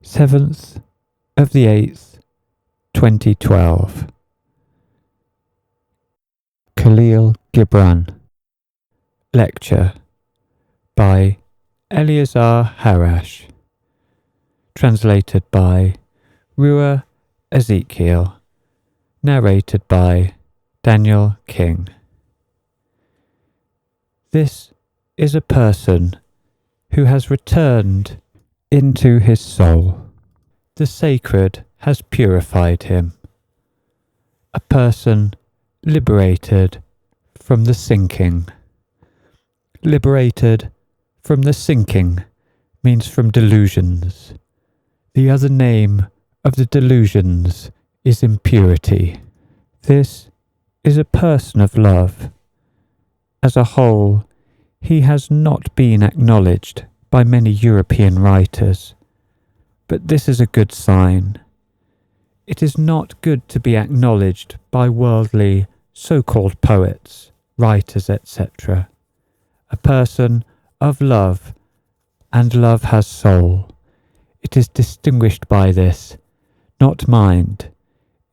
7th of the 8th, 2012. Kahlil Gibran. Lecture by Eleazar Harash. Translated by Ruah Ezekiel. Narrated by Daniel King. This is a person who has returned into his soul. The sacred has purified him. A person liberated from the sinking. Liberated from the sinking means from delusions. The other name of the delusions is impurity. This is a person of love. As a whole, he has not been acknowledged by many European writers, but this is a good sign. It is not good to be acknowledged by worldly so-called poets, writers, etc. A person of love, and love has soul. It is distinguished by this, not mind.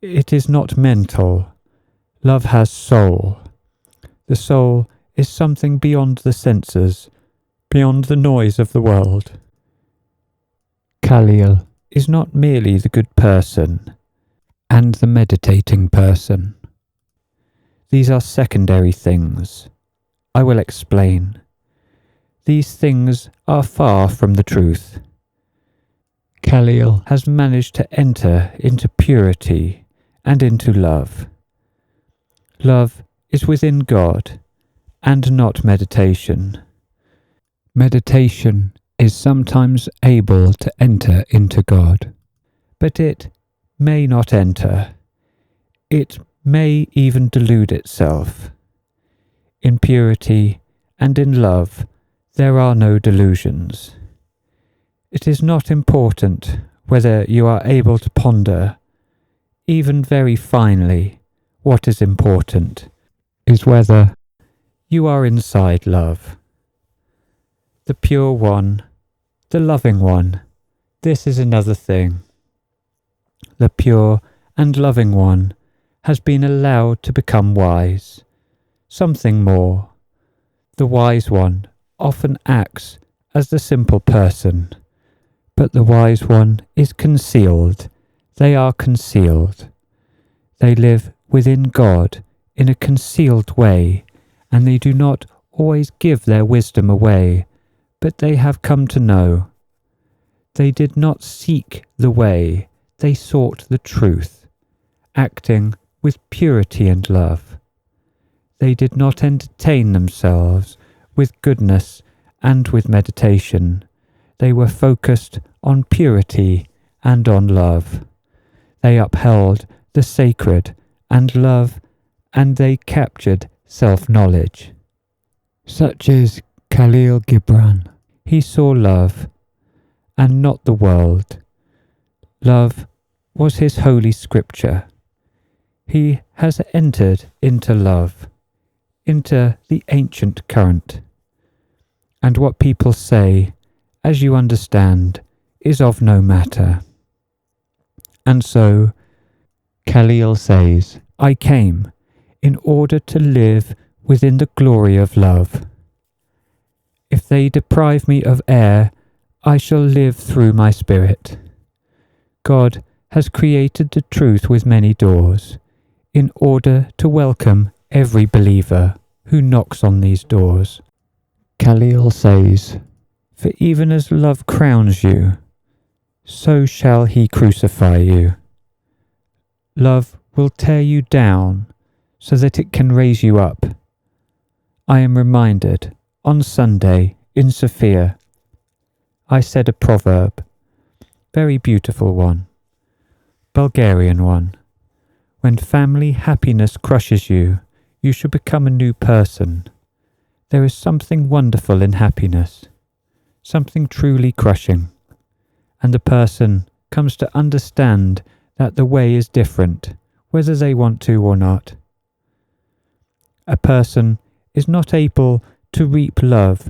It is not mental. Love has soul. The soul is something beyond the senses, beyond the noise of the world. Kahlil is not merely the good person and the meditating person. These are secondary things. I will explain. These things are far from the truth. Kahlil has managed to enter into purity and into love. Love is within God and not meditation. Meditation is sometimes able to enter into God, but it may not enter. It may even delude itself. In purity and in love, there are no delusions. It is not important whether you are able to ponder, even very finely. What is important is whether you are inside love. The pure one, the loving one, this is another thing. The pure and loving one has been allowed to become wise, something more. The wise one often acts as the simple person, but the wise one is concealed. They are concealed. They live within God in a concealed way, and they do not always give their wisdom away, but they have come to know. They did not seek the way, they sought the truth, acting with purity and love. They did not entertain themselves with goodness and with meditation. They were focused on purity and on love. They upheld the sacred and love, and they captured self-knowledge. Such is Kahlil Gibran. He saw love, and not the world. Love was his holy scripture. He has entered into love, into the ancient current. And what people say, as you understand, is of no matter. And so, Kahlil says, I came in order to live within the glory of love. If they deprive me of air, I shall live through my spirit. God has created the truth with many doors, in order to welcome every believer who knocks on these doors. Kahlil says, for even as love crowns you, so shall he crucify you. Love will tear you down so that it can raise you up. I am reminded, on Sunday in Sofia, I said a proverb, very beautiful one, Bulgarian one. When family happiness crushes you, you should become a new person. There is something wonderful in happiness, something truly crushing, and the person comes to understand that the way is different, whether they want to or not. A person is not able to reap love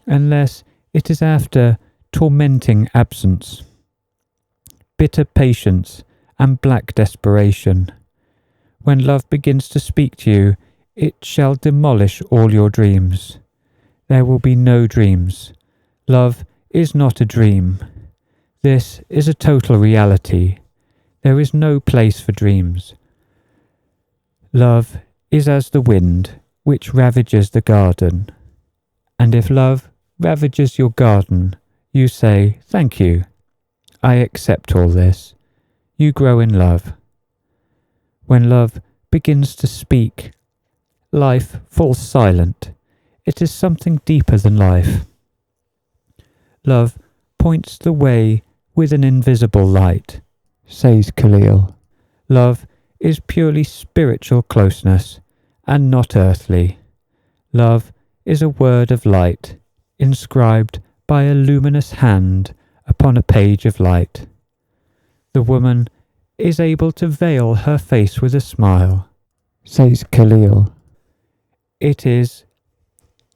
unless it is after tormenting absence. bitter patience and black desperation. When love begins to speak to you, it shall demolish all your dreams. There will be no dreams. Love is not a dream. This is a total reality. There is no place for dreams. Love is as the wind which ravages the garden. And if love ravages your garden, you say, "Thank you. I accept all this." You grow in love. When love begins to speak, life falls silent. It is something deeper than life. Love points the way with an invisible light, says Kahlil. Love is purely spiritual closeness and not earthly. Love is a word of light, inscribed by a luminous hand upon a page of light. The woman is able to veil her face with a smile, says Kahlil. It is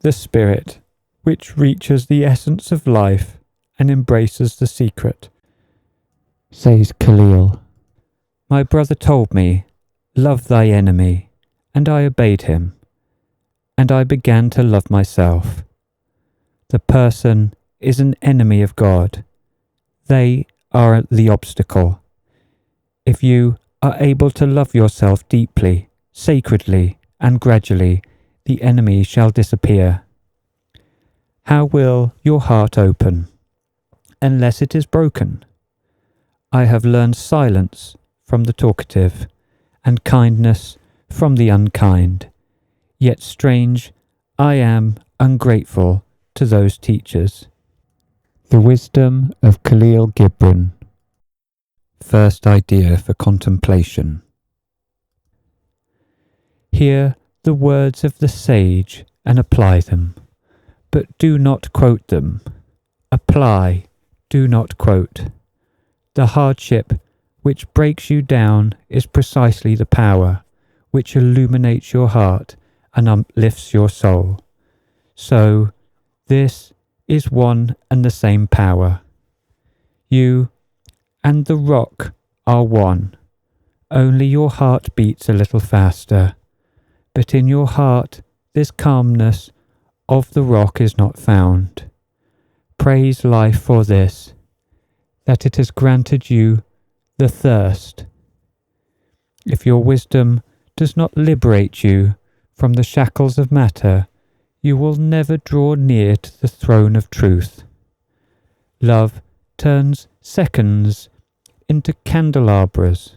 the spirit which reaches the essence of life and embraces the secret, says Kahlil. My brother told me, "Love thy enemy," and I obeyed him, and I began to love myself. The person is an enemy of God. They are the obstacle. If you are able to love yourself deeply, sacredly, and gradually, the enemy shall disappear. How will your heart open, unless it is broken? I have learned silence from the talkative, and kindness from the unkind. Yet strange, I am ungrateful to those teachers. The wisdom of Kahlil Gibran. First idea for contemplation. Hear the words of the sage and apply them, but do not quote them. Apply, do not quote. The hardship which breaks you down is precisely the power which illuminates your heart and uplifts your soul. So, this is one and the same power. You and the rock are one. Only your heart beats a little faster. But in your heart this calmness of the rock is not found. Praise life for this, that it has granted you the thirst. If your wisdom does not liberate you from the shackles of matter, you will never draw near to the throne of truth. Love turns seconds into candelabras.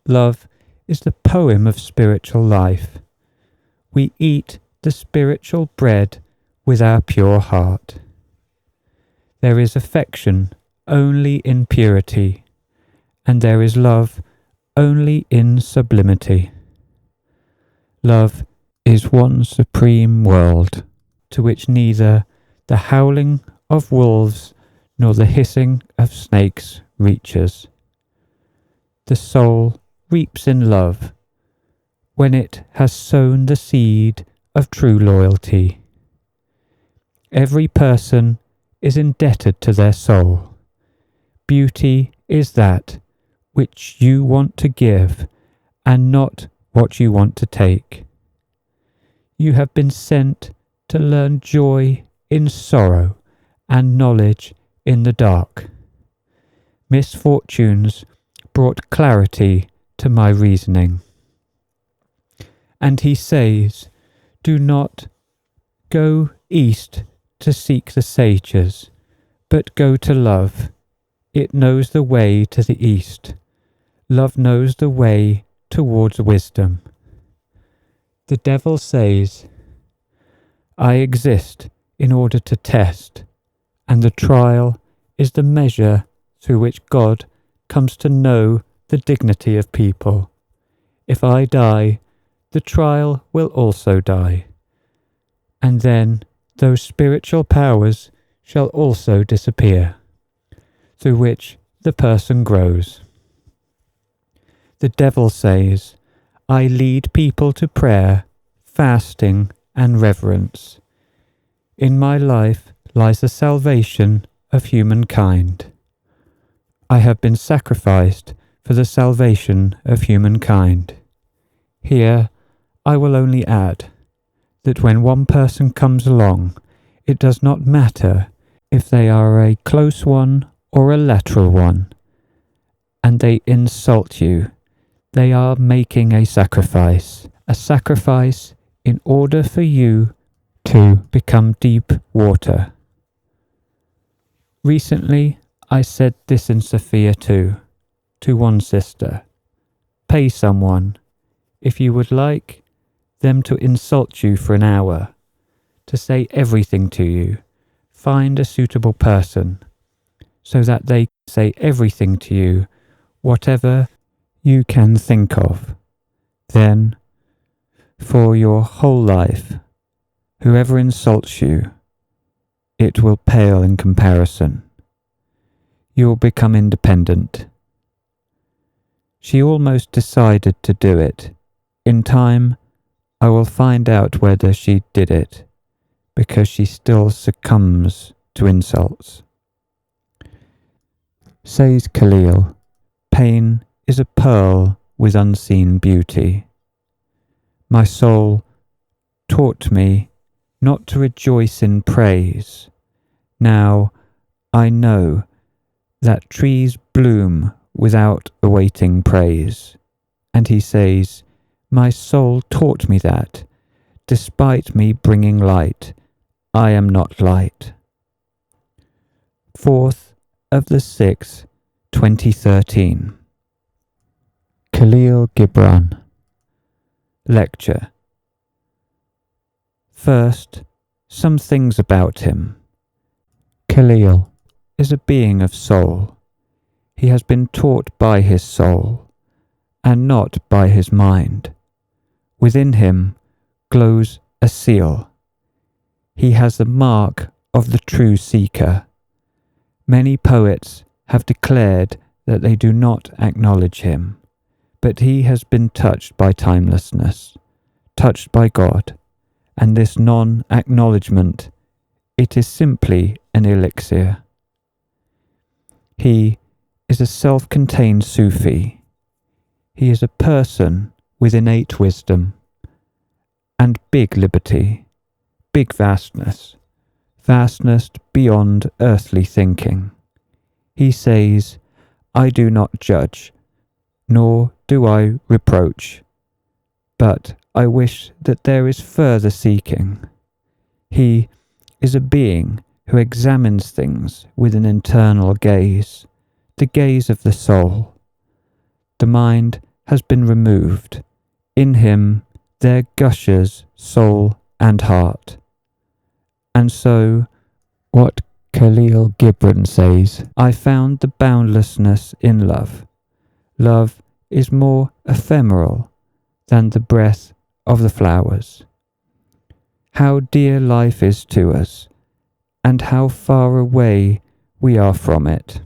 Love is the poem of spiritual life. We eat the spiritual bread with our pure heart. There is affection only in purity, and there is love only in sublimity. Love is one supreme world, to which neither the howling of wolves nor the hissing of snakes reaches. The soul reaps in love when it has sown the seed of true loyalty. Every person is indebted to their soul. Beauty is that which you want to give and not what you want to take. You have been sent to learn joy in sorrow and knowledge in the dark. Misfortunes brought clarity to my reasoning. And he says, do not go east to seek the sages, but go to love. It knows the way to the east. Love knows the way towards wisdom. The devil says, I exist in order to test, and the trial is the measure through which God comes to know the dignity of people. If I die, the trial will also die, and then those spiritual powers shall also disappear, through which the person grows. The devil says, I lead people to prayer, fasting, and reverence. In my life lies the salvation of humankind. I have been sacrificed for the salvation of humankind. Here, I will only add that when one person comes along, it does not matter if they are a close one or a lateral one, and they insult you. They are making a sacrifice in order for you to become deep water. Recently, I said this in Sofia too, to one sister. Pay someone, if you would like them to insult you for an hour, to say everything to you. Find a suitable person, so that they say everything to you, whatever you can think of. Then, for your whole life, whoever insults you, it will pale in comparison. You will become independent. She almost decided to do it. In time, I will find out whether she did it, because she still succumbs to insults. Says Kahlil, pain is a pearl with unseen beauty. My soul taught me not to rejoice in praise. Now I know that trees bloom without awaiting praise. And he says, my soul taught me that, despite me bringing light, I am not light. 4th of the 6th, 2013. Kahlil Gibran. Lecture. First, some things about him. Kahlil is a being of soul. He has been taught by his soul, and not by his mind. Within him glows a seal. He has the mark of the true seeker. Many poets have declared that they do not acknowledge him, but he has been touched by timelessness, touched by God, and this non-acknowledgement, it is simply an elixir. He is a self-contained Sufi. He is a person with innate wisdom and big liberty, big vastness beyond earthly thinking. He says, I do not judge, nor do I reproach, but I wish that there is further seeking. He is a being who examines things with an internal gaze, the gaze of the soul. The mind has been removed. In him there gushes soul and heart. And so, what Kahlil Gibran says, I found the boundlessness in love. Love is more ephemeral than the breath of the flowers. How dear life is to us, and how far away we are from it.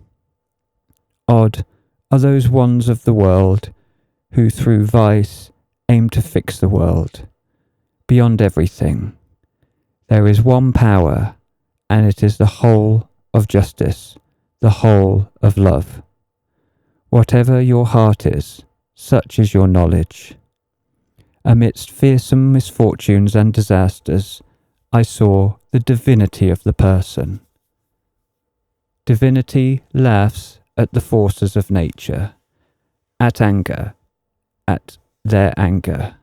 Odd are those ones of the world who through vice aim to fix the world. Beyond everything, there is one power, and it is the whole of justice, the whole of love. Whatever your heart is, such is your knowledge. Amidst fearsome misfortunes and disasters, I saw the divinity of the person. Divinity laughs at the forces of nature, at anger, at their anger.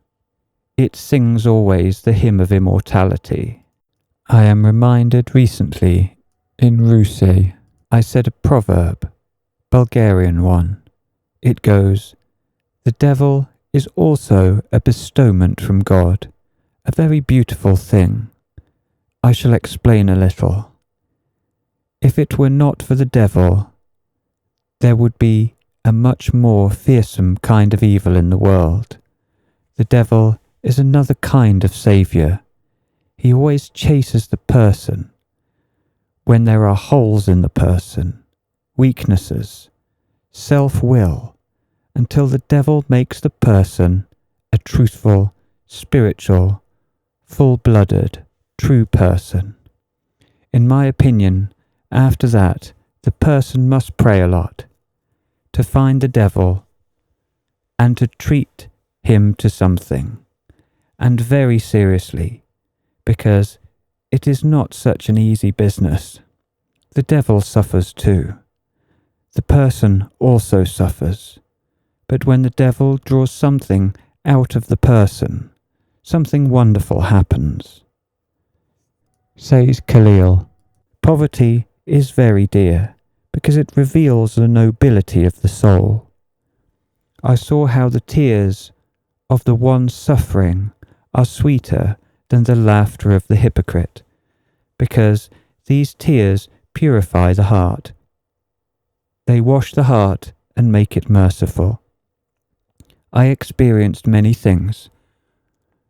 It sings always the hymn of immortality. I am reminded recently, in Rusi, I said a proverb, Bulgarian one. It goes, the devil is also a bestowment from God, a very beautiful thing. I shall explain a little. If it were not for the devil, there would be a much more fearsome kind of evil in the world. The devil is another kind of saviour. He always chases the person when there are holes in the person, weaknesses, self-will, until the devil makes the person a truthful, spiritual, full-blooded, true person. In my opinion, after that, the person must pray a lot, to find the devil and to treat him to something, and very seriously, because it is not such an easy business. The devil suffers too. The person also suffers. But when the devil draws something out of the person, something wonderful happens. Says Kahlil, poverty is very dear, because it reveals the nobility of the soul. I saw how the tears of the one suffering are sweeter than the laughter of the hypocrite, because these tears purify the heart. They wash the heart and make it merciful. I experienced many things,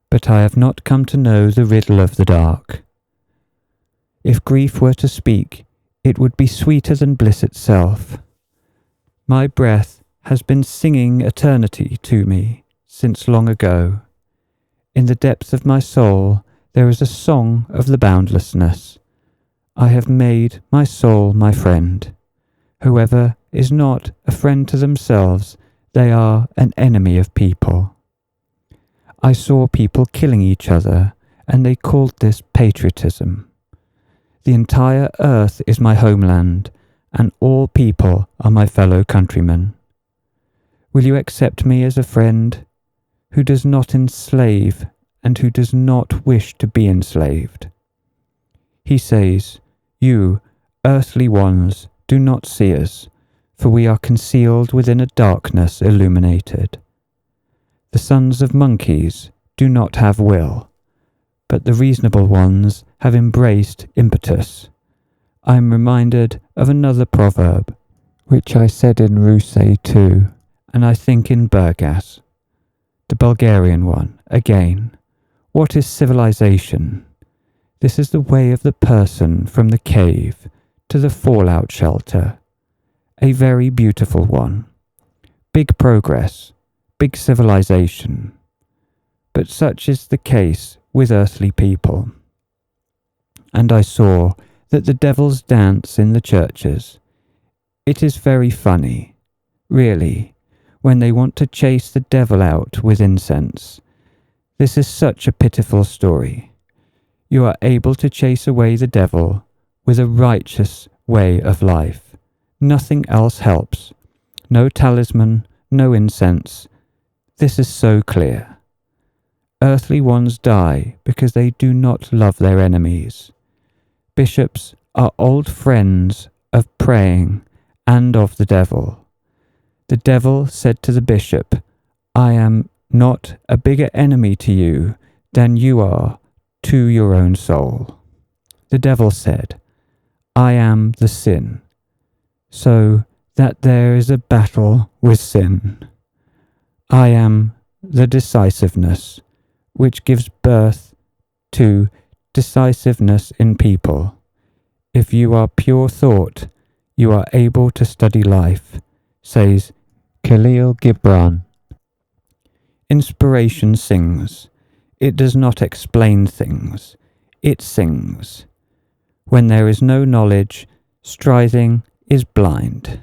but I have not come to know the riddle of the dark. If grief were to speak, it would be sweeter than bliss itself. My breath has been singing eternity to me since long ago. In the depths of my soul there is a song of the boundlessness. I have made my soul my friend. Whoever is not a friend to themselves, they are an enemy of people. I saw people killing each other, and they called this patriotism. The entire earth is my homeland, and all people are my fellow countrymen. Will you accept me as a friend who does not enslave and who does not wish to be enslaved? He says, you, earthly ones, do not see us, for we are concealed within a darkness illuminated. The sons of monkeys do not have will, but the reasonable ones have embraced impetus. I am reminded of another proverb, which I said in Ruah too, and I think in Burgas, the Bulgarian one, again. What is civilization? This is the way of the person from the cave to the fallout shelter. A very beautiful one. Big progress, big civilization. But such is the case with earthly people. And I saw that the devils dance in the churches. It is very funny, really, when they want to chase the devil out with incense. This is such a pitiful story. You are able to chase away the devil with a righteous way of life. Nothing else helps. No talisman, no incense. This is so clear. Earthly ones die because they do not love their enemies. Bishops are old friends of praying and of the devil. The devil said to the bishop, I am not a bigger enemy to you than you are to your own soul. The devil said, I am the sin, so that there is a battle with sin. I am the decisiveness, which gives birth to decisiveness in people. If you are pure thought, you are able to study life, says Kahlil Gibran. Inspiration sings. It does not explain things. It sings. When there is no knowledge, striving is blind.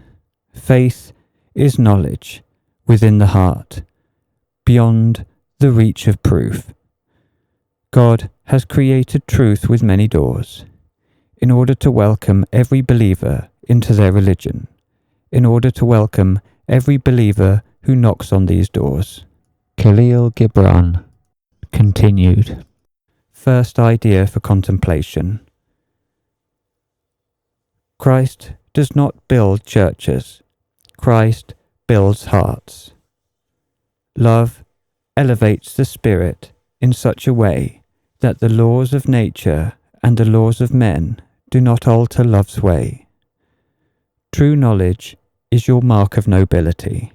Faith is knowledge within the heart, beyond the reach of proof. God has created truth with many doors, in order to welcome every believer into their religion, in order to welcome every believer who knocks on these doors. Kahlil Gibran continued. First idea for contemplation. Christ does not build churches. Christ builds hearts. Love elevates the spirit in such a way that the laws of nature and the laws of men do not alter love's way. True knowledge is your mark of nobility.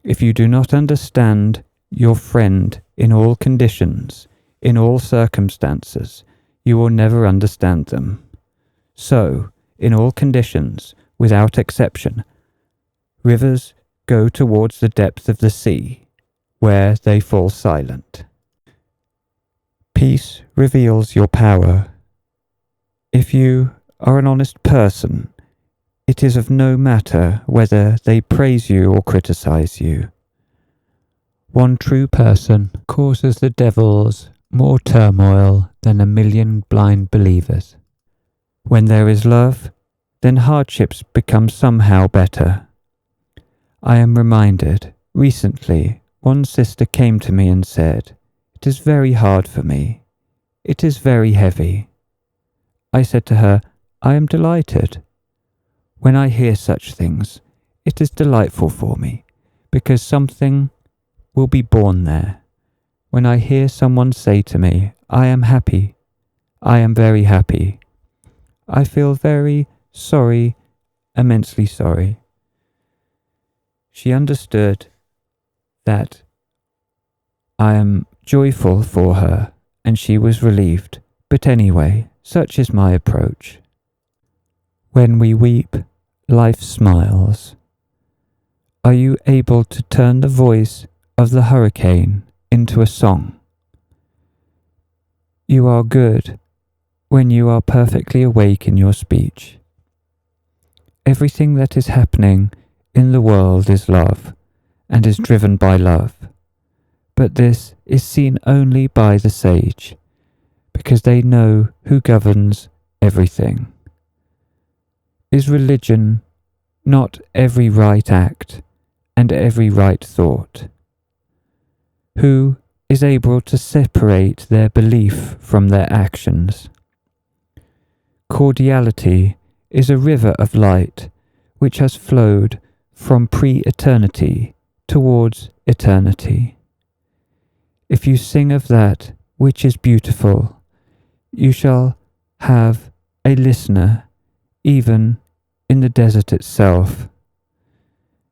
If you do not understand your friend in all conditions, in all circumstances, you will never understand them. So, in all conditions, without exception, rivers go towards the depth of the sea, where they fall silent. Peace reveals your power. If you are an honest person, it is of no matter whether they praise you or criticize you. One true person causes the devils more turmoil than 1,000,000 blind believers. When there is love, then hardships become somehow better. I am reminded, recently, one sister came to me and said, "It is very hard for me. It is very heavy." I said to her, "I am delighted. When I hear such things, it is delightful for me, because something will be born there. When I hear someone say to me, 'I am happy,' I am very happy. I feel very sorry, immensely sorry." She understood that I am joyful for her, and she was relieved. But anyway, such is my approach. When we weep, life smiles. Are you able to turn the voice of the hurricane into a song? You are good when you are perfectly awake in your speech. Everything that is happening in the world is love, and is driven by love. But this is seen only by the sage, because they know who governs everything. Is religion not every right act and every right thought? Who is able to separate their belief from their actions? Cordiality is a river of light which has flowed from pre-eternity towards eternity. If you sing of that which is beautiful, you shall have a listener even in the desert itself.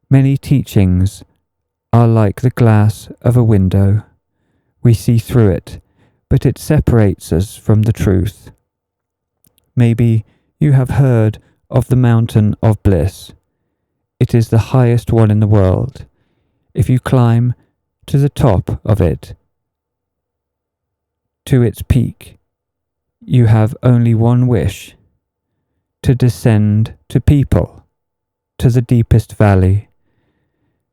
Many teachings are like the glass of a window. We see through it, but it separates us from the truth. Maybe you have heard of the mountain of bliss. It is the highest one in the world. If you climb to the top of it, to its peak, you have only one wish: to descend to people, to the deepest valley.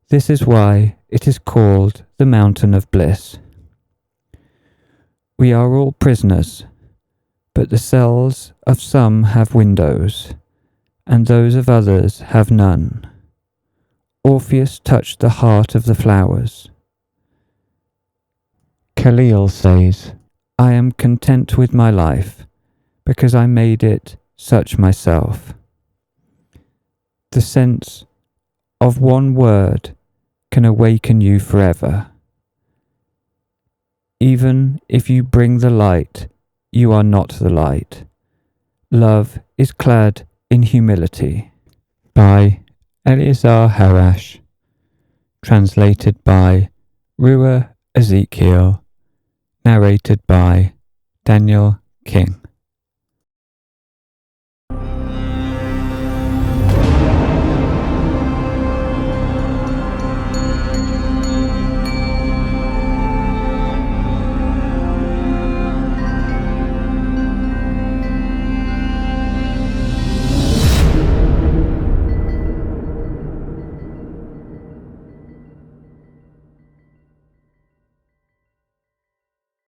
This is why it is called the mountain of bliss. We are all prisoners, but the cells of some have windows, and those of others have none. Orpheus touched the heart of the flowers. Kahlil says, "I am content with my life, because I made it such myself." The sense of one word can awaken you forever. Even if you bring the light, you are not the light. Love is clad in humility. By Eleazar Harash. Translated by Ruah Ezekiel. Narrated by Daniel King.